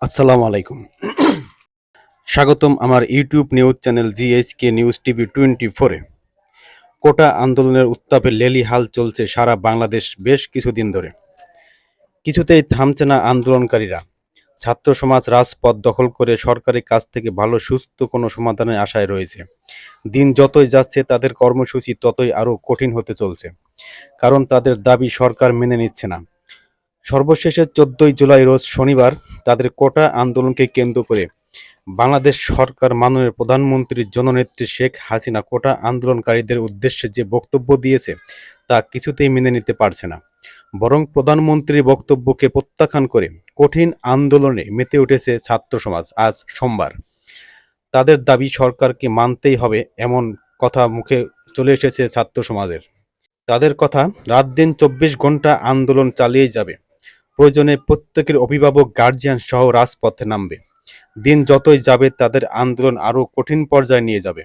আসসালামু আলাইকুম। স্বাগতম আমার YouTube news channel GSK news TV 24-এ। কোটা আন্দোলনের উত্তাপে লেলিহাল চলছে সারা বাংলাদেশ বেশ কিছুদিন ধরে। কিছুতেই থামছে না আন্দোলনকারীরা। ছাত্র সমাজ রাজপথ দখল করে সরকারের কাছ থেকে ভালো সুস্থ কোনো সমাধানের আশায় রয়েছে। দিন যতই যাচ্ছে তাদের কর্মসূচি ততই আরও কঠিন হতে চলছে। কারণ তাদের দাবি সরকার মেনে নিচ্ছে না। সর্বশেষে 14ই জুলাই রোজ শনিবার তাদের কোটা আন্দোলনকে কেন্দ্র করে বাংলাদেশ সরকার মাননীয় প্রধানমন্ত্রীর জননেত্রী শেখ হাসিনা কোটা আন্দোলনকারীদের উদ্দেশ্যে যে বক্তব্য দিয়েছে তা কিছুতেই মেনে নিতে পারছে না। বরং প্রধানমন্ত্রীর বক্তব্যকে প্রত্যাখ্যান করে কঠিন আন্দোলনে মেতে উঠেছে ছাত্র সমাজ। আজ সোমবার তাদের দাবি সরকারকে মানতেই হবে এমন কথা মুখে চলে এসেছে ছাত্র সমাজের। তাদের কথা, রাত দিন 24 ঘন্টা আন্দোলন চালিয়েই যাবে। প্রয়োজনে প্রত্যেকের অভিভাবক গার্জিয়ান সহ রাজপথে নামবে। দিন যতই যাবে তাদের আন্দোলন আরও কঠিন পর্যায়ে নিয়ে যাবে।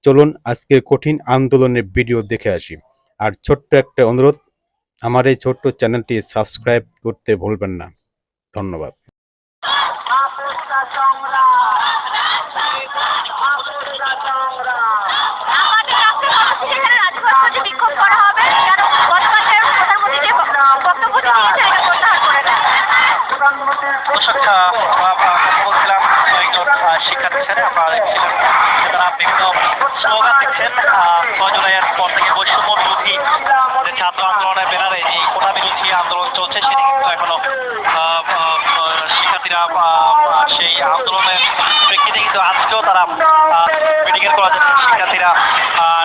চলুন আজকের কঠিন আন্দোলনের ভিডিও দেখে আসি। আর ছোট্ট একটা অনুরোধ, আমার এই ছোট্ট চ্যানেলটি সাবস্ক্রাইব করতে ভুলবেন না। ধন্যবাদ। বলছিলাম কয়েকজন শিক্ষার্থীর সাথে আপনারা দেখছিলেন তারা বিভিন্ন স্লোগান দিচ্ছেন 6 জুলাইয়ের পর থেকে বৈষম্য বিরোধী যে ছাত্র আন্দোলনের ব্যানারে যে কোটা বিরোধী আন্দোলন চলছে সেটি কিন্তু এখনো শিক্ষার্থীরা সেই আন্দোলনের প্রেক্ষিতে কিন্তু আজকেও তারা মেডিকেল কলেজের শিক্ষার্থীরা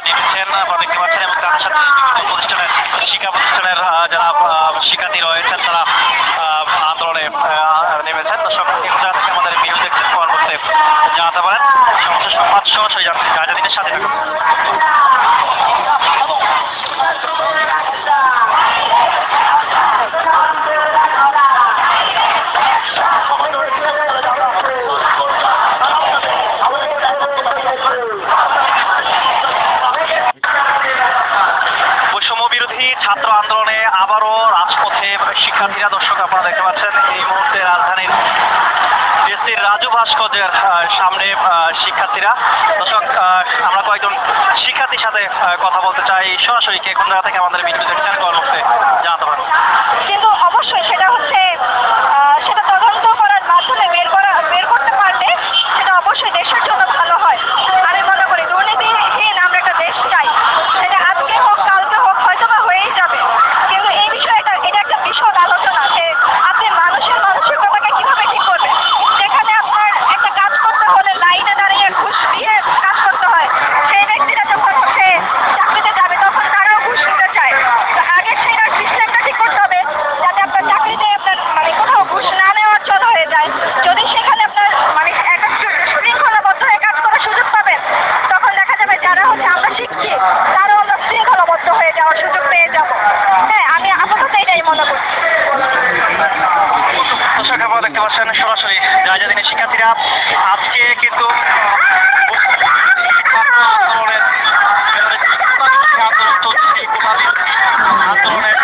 নেমেছেন আপনারা দেখতে পাচ্ছেন এবং তাদের সাথে বিভিন্ন প্রতিষ্ঠানের শিক্ষা প্রতিষ্ঠানের যারা শিক্ষার্থী রয়েছেন তারা আন্দোলনে নেমেছেন। দর্শক এগুলো থেকে আমাদের ভিডিও দেখছেন পরবর্তীতে জানাতে পারেন সমস্ত সংবাদ সরাসরি জানতে রাজনীতির সাথে থাকুন। ছাত্র আন্দোলনে আবারও রাজপথে শিক্ষার্থীরা। দর্শক আপনারা দেখতে পাচ্ছেন এই মুহূর্তে রাজধানীর দেশের রাজু ভাস্কর্যের সামনে শিক্ষার্থীরা। দর্শক আমরা কয়েকজন শিক্ষার্থীর সাথে কথা বলতে চাই, সরাসরি কে কোন জায়গা থেকে আমাদের ভিডিও দেখছেন কর্মসূচিতে জানাতে পারেন। কিন্তু অবশ্যই সেটা হচ্ছে সেটা তদন্ত করার মাধ্যমে বের করতে পারলে সেটা অবশ্যই দেশের জন্য ভালো হয়। আমি মনে করি দুর্নীতিহীন আমরা একটা দেশ চাই, সেটা আজকে হোক কালকে হোক হয়তো বা হয়েই যাবে। কিন্তু এই বিষয়টা এটা একটা বিশদ আলোচনা যে আপনি মানুষের মানসিকতাকে কিভাবে ঠিক করবেন। যেখানে আপনার একটা কাজ করতে হলে লাইনে দাঁড়িয়ে ঘুষ দিয়ে কাজ করতে হয়, সেই ব্যক্তিরা যখন হচ্ছে চাকরিতে যাবে তখন তারাও ঘুষ নিতে চায়। তো আগে সেই সিস্টেমটা ঠিক করতে হবে যাতে আপনার চাকরিতে আপনার কোথাও ঘুষ না নেওয়ার জন্য হয়ে যায়। যদি সেখানে আপনার একটা শৃঙ্খলাবদ্ধ হয়ে কাজ করার সুযোগ পাবেন, তখন দেখা যাবে যারা হচ্ছে আমরা শিখছি তারাও আমরা শৃঙ্খলাবদ্ধ হয়ে যাওয়ার সুযোগ পেয়ে যাব। হ্যাঁ, আমি আপাতত এটাই মনে করছি। দর্শক আপনারা দেখতে পাচ্ছেন সরাসরি রাজধানীর শিক্ষার্থীরা আজকে কিন্তু আন্দোলনের আন্দোলন চলছে সেই আন্দোলনের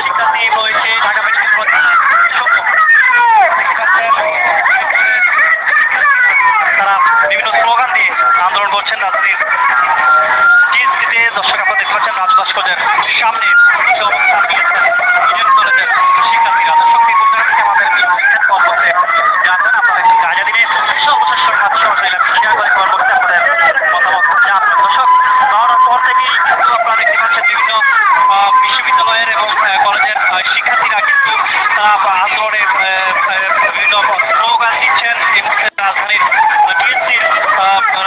শিক্ষার্থী রয়েছে ঢাকা মেডিকেল কলেজ তারা বিভিন্ন স্লোগান দিয়ে আন্দোলন করছেন রাজধানীর জিএসটিতে। দর্শক আপনারা দেখতে পাচ্ছেন রাজ ভাস্কর্যের সামনে শিক্ষার্থীরা। দর্শক এই কোন জায়গা থেকে আমাদের দেখছেন পরবর্তীতে জানবেন আপনাদের রাজধানীর সর্বশেষ সংবাদ সরাসরি শেয়ার করে পরবর্তীতে আপনাদের মতামত জানবেন। দর্শক বারোটার পর থেকেই কিন্তু আপনারা দেখতে পাচ্ছেন বিভিন্ন বিশ্ববিদ্যালয়ের এবং কলেজের শিক্ষার্থীরা কিন্তু তারা আন্দোলনে বিভিন্ন স্লোগান দিচ্ছেন। এই মুহূর্তে রাজধানীর ডিএসসির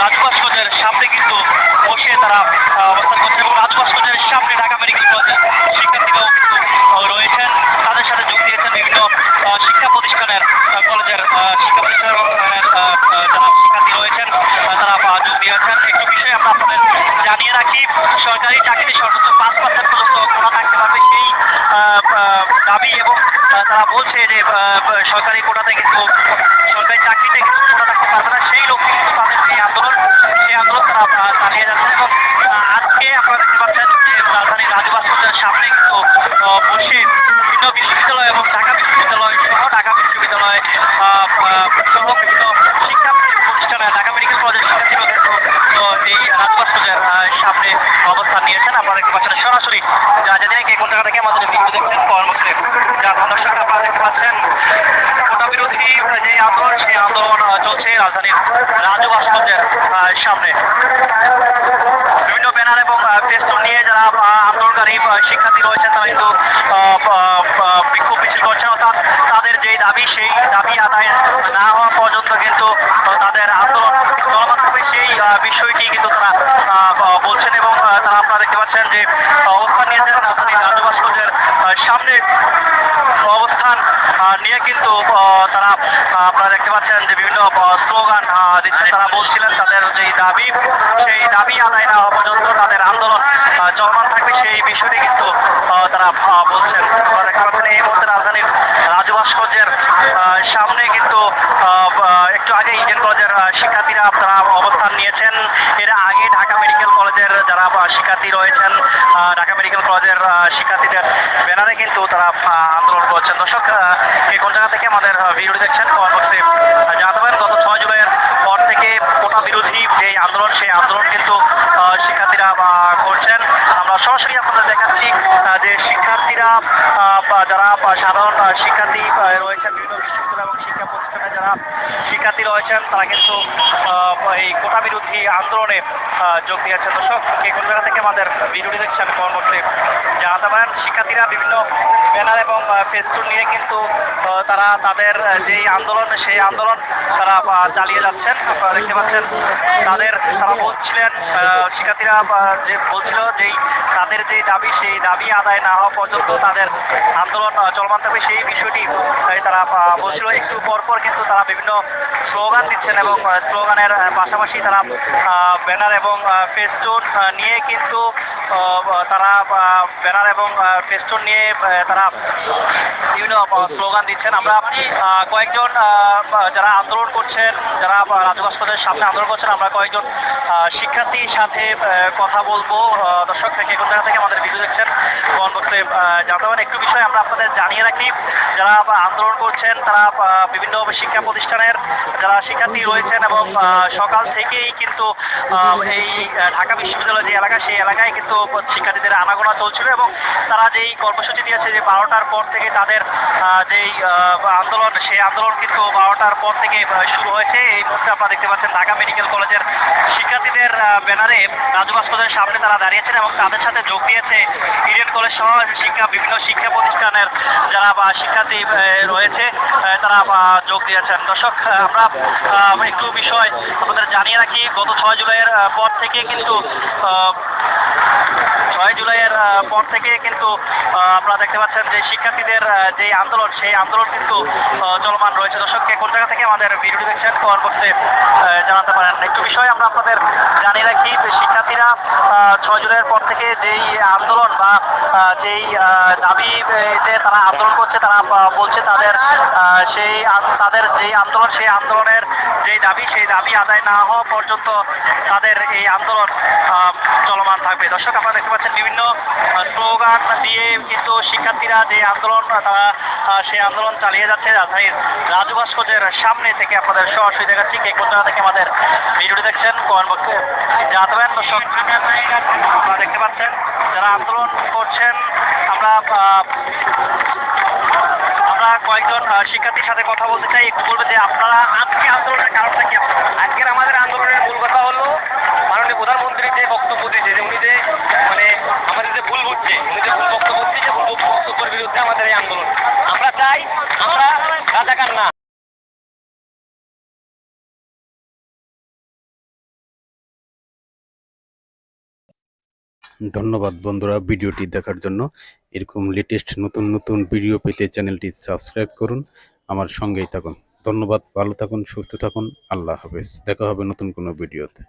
রাজ ভাস্কর্যের সামনে কিন্তু বসে তারা অবস্থান করছেন এবং রাজ ভাস্কর্যের সামনে ঢাকা মেডিকেল কলেজের শিক্ষার্থীরাও কিন্তু রয়েছেন। তাদের সাথে যোগ দিয়েছেন বিভিন্ন শিক্ষা প্রতিষ্ঠানের কলেজের শিক্ষা প্রতিষ্ঠানের যারা শিক্ষার্থী রয়েছেন তারা যোগ দিয়েছেন। একটু বিষয় আমরা আপনাদের জানিয়ে রাখি, সরকারি চাকরিতে সর্বোচ্চ 5% পর্যন্ত কোটা থাকতে পারবে সেই দাবি এবং তারা বলছে যে সরকারি কোটাতে কিন্তু সরকারি চাকরিতে কিন্তু কোটা থাকতে পারবে না, সেই লক্ষ্যে কিন্তু তাদের সেই আন্দোলন তারা চালিয়ে যাচ্ছেন। এবং আজকে আপনারা দেখতে পাচ্ছেন যে রাজধানীর রাজ ভাস্কর্যের সামনে কিন্তু বসে অবস্থান নিয়েছেন। আপনারা দেখতে পাচ্ছেন সরাসরি যা যেদিনে কে কোন জায়গা থেকে আমাদের ভিডিও দেখছেন কর্মসূচি যা দর্শক আপনারা দেখতে পাচ্ছেন কোটা বিরোধী যে আন্দোলন সেই আন্দোলন চলছে রাজধানীর রাজু ভাস্কর্যের সামনে। বিভিন্ন ব্যানার এবং ফেস্টুন নিয়ে যারা আন্দোলনকারী শিক্ষার্থী রয়েছেন তারা কিন্তু বিক্ষোভ মিছিল করছেন, অর্থাৎ তাদের যেই দাবি সেই দাবি আদায় না হওয়া পর্যন্ত কিন্তু তাদের আন্দোলন চলমান থাকবে সেই বিষয়টি কিন্তু তারা বলছেন এবং তারা আপনারা দেখতে পাচ্ছেন যে অবস্থান নিয়েছেন রাজধানীর রাজু ভাস্কর্যের সামনে অবস্থান নিয়ে কিন্তু তারা আপনারা দেখতে পাচ্ছেন যে বিভিন্ন স্লোগান দিচ্ছে। তারা বলছিলেন তাদের যেই দাবি সেই দাবি আদায় না হওয়া পর্যন্ত তাদের আন্দোলন চলমান থাকবে সেই বিষয়টি কিন্তু তারা বলছেন। আপনারা দেখতে পাচ্ছেন এই মুহূর্তে রাজধানীর রাজু ভাস্কর্যের সামনে কিন্তু একটু আগে ইডেন কলেজের শিক্ষার্থীরা তারা অবস্থান নিয়েছেন। এর আগে ঢাকা মেডিকেল কলেজের যারা শিক্ষার্থী রয়েছেন ঢাকা মেডিকেল কলেজের শিক্ষার্থীদের ব্যানারে কিন্তু তারা আন্দোলন করছেন। দর্শক এই কোন জায়গা থেকে আমাদের ভিডিও দেখছেন কমেন্ট বক্সে জানাতে পারেন। গত 6 জুলাইয়ের পর থেকে কোটা বিরোধী যে আন্দোলন সেই আন্দোলন কিন্তু শিক্ষার্থীরা করছেন। আমরা সরাসরি আপনাদের দেখাচ্ছি যে শিক্ষার্থীরা যারা সাধারণ শিক্ষার্থী রয়েছেন বিভিন্ন বিশ্ববিদ্যালয় এবং শিক্ষা প্রতিষ্ঠানে যারা শিক্ষার্থী রয়েছেন তারা কিন্তু এই কোটা বিরোধী আন্দোলনে যোগ দিয়েছেন। দর্শক কে কোন জায়গা থেকে আমাদের ভিডিওটি দেখছেন কমেন্ট বক্সে জানাতে পারেন। শিক্ষার্থীরা বিভিন্ন ব্যানার এবং ফেস্টুন নিয়ে কিন্তু তারা তাদের যেই আন্দোলন সেই আন্দোলন তারা চালিয়ে যাচ্ছেন। আপনারা দেখতে পাচ্ছেন তারা বলছিলেন শিক্ষার্থীরা যে বলছিল যেই তাদের যে দাবি সেই দাবি আদায় না হওয়া পর্যন্ত তাদের আন্দোলন চলমান থাকবে সেই বিষয়টি তারা বলছিল। একটু পরপর কিন্তু তারা বিভিন্ন স্লোগান দিচ্ছেন এবং স্লোগানের পাশাপাশি তারা ব্যানার এবং ফেস্টুন নিয়ে কিন্তু তারা ব্যানার এবং ফেস্টুন নিয়ে তারা বিভিন্ন স্লোগান দিচ্ছেন। আমরা কয়েকজন যারা আন্দোলন করছেন যারা রাজু ভাস্কর্যের সামনে আন্দোলন করছেন আমরা কয়েকজন শিক্ষার্থীর সাথে কথা বলবো। দর্শক থেকে কোন জায়গা থেকে আমাদের ভিডিও দেখছেন কমেন্ট বক্সে জানতে পারেন। একটু বিষয় আমরা আপনাদের জানিয়ে রাখি যারা আন্দোলন করছেন তারা বিভিন্ন শিক্ষা প্রতিষ্ঠানের যারা শিক্ষার্থী রয়েছেন এবং সকাল থেকেই কিন্তু এই ঢাকা বিশ্ববিদ্যালয় যে এলাকা সেই এলাকায় কিন্তু শিক্ষার্থীদের আনাগোনা চলছিল এবং তারা যেই কর্মসূচি দিয়েছে যে 12টার পর থেকে তাদের যেই আন্দোলন সেই আন্দোলন কিন্তু 12টার পর থেকে শুরু হয়েছে। এই মুহূর্তে আপনারা দেখতে পাচ্ছেন ঢাকা মেডিকেল কলেজের শিক্ষার্থীদের ব্যানারে রাজু ভাস্কর্যের সামনে তারা দাঁড়িয়েছেন এবং তাদের সাথে যোগ দিয়েছে ইডেন কলেজ সহ বিভিন্ন শিক্ষা প্রতিষ্ঠানের যারা শিক্ষার্থী রয়েছে তারা যোগ দিয়েছেন। দর্শক আমরা একটু বিষয় আপনাদের জানিয়ে রাখি গত 6 জুলাইয়ের পর থেকে কিন্তু 6 জুলাইয়ের পর থেকে কিন্তু আপনারা দেখতে পাচ্ছেন যে শিক্ষার্থীদের যে আন্দোলন সেই আন্দোলন কিন্তু চলমান রয়েছে। দর্শককে কোন জায়গা থেকে আমাদের ভিডিওটি দেখছেন কমেন্ট বক্সে জানাতে পারেন। একটু বিষয় আমরা আপনাদের জানিয়ে রাখি যে শিক্ষার্থীরা 6 জুলাইয়ের পর থেকে যেই আন্দোলন বা যেই দাবি যে তারা আন্দোলন করছে তারা বলছে তাদের যেই আন্দোলন সেই আন্দোলনের যেই দাবি সেই দাবি আদায় না হওয়া পর্যন্ত তাদের এই আন্দোলন চলমান থাকবে। দর্শক আপনারা দেখতে পাচ্ছেন বিভিন্ন স্লোগান দিয়ে কিন্তু শিক্ষার্থীরা যে আন্দোলন তারা সেই আন্দোলন চালিয়ে যাচ্ছে রাজধানীর রাজু ভাস্কর্যের সামনে থেকে আপনাদের সরাসরি দেখাচ্ছি। কে কোন জায়গা থেকে আমাদের ভিডিওটি দেখছেন কমেন্ট বক্সে জানাতে পারেন। দর্শক আপনারা দেখতে পাচ্ছেন যারা আন্দোলন করছেন আমরা কয়েকজন শিক্ষার্থীর সাথে কথা বলতে চাই। একটু বলবেন যে আপনারা আজকে আন্দোলনের কারণটা কি? আজকের আমাদের আন্দোলনের মূল কথা হলো মাননীয় প্রধানমন্ত্রী যে বক্তব্য দিয়েছে যে উনি যে আমাদের যে ভুল বুঝছে উনি যে ভুল বক্তব্য দিচ্ছে ভুল বক্তব্যের বিরুদ্ধে আমাদের এই আন্দোলন। আমরা চাই আমরা রাজাকার না। ধন্যবাদ বন্ধুরা ভিডিওটি দেখার জন্য। এরকম লেটেস্ট নতুন নতুন ভিডিও পেতে চ্যানেলটি সাবস্ক্রাইব করুন, আমার সঙ্গেই থাকুন। ধন্যবাদ, ভালো থাকুন, সুস্থ থাকুন, আল্লাহ হাফেজ। দেখা হবে নতুন কোনো ভিডিওতে।